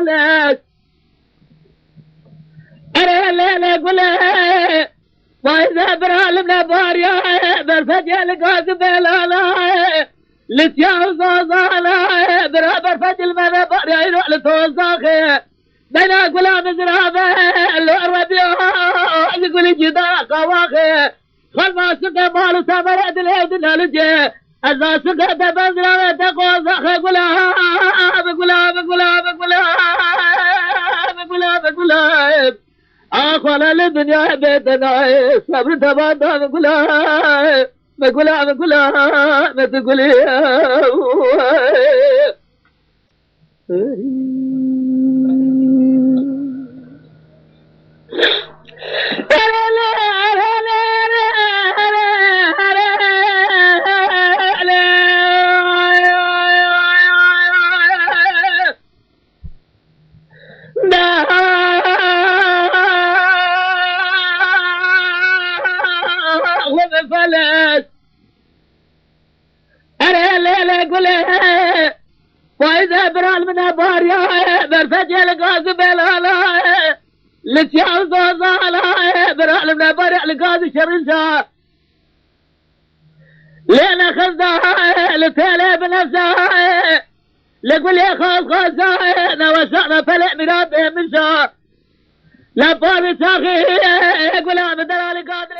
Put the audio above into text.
فلك أنا الليلة قولي وإذا برالمنا باريا برفجع لقاك بلالا لتياوز وصالا برابر فجل ماذا باريا يروح لتوزاخي بينا قولا مزرابة الربيع يقول جدا قواخي خلما سقى مالو سامر عدل عدل لجي أزا سقى تبزرابة تقوزاخي قولا بقولا أخوانا للدنيا بيتنا صبر تبادا بقولا ما تقولي فلت أنا الليلة قولي وإذا برال من باريا برفجع لقاك بلالا لتياوز وصالا برال من باريا لقاك شرنشا لينا خزا لتالي بنفسها لقول يا خاصة نوسعنا فلق مراد منشا لا باري ساخي يقول يا بدلالي قادر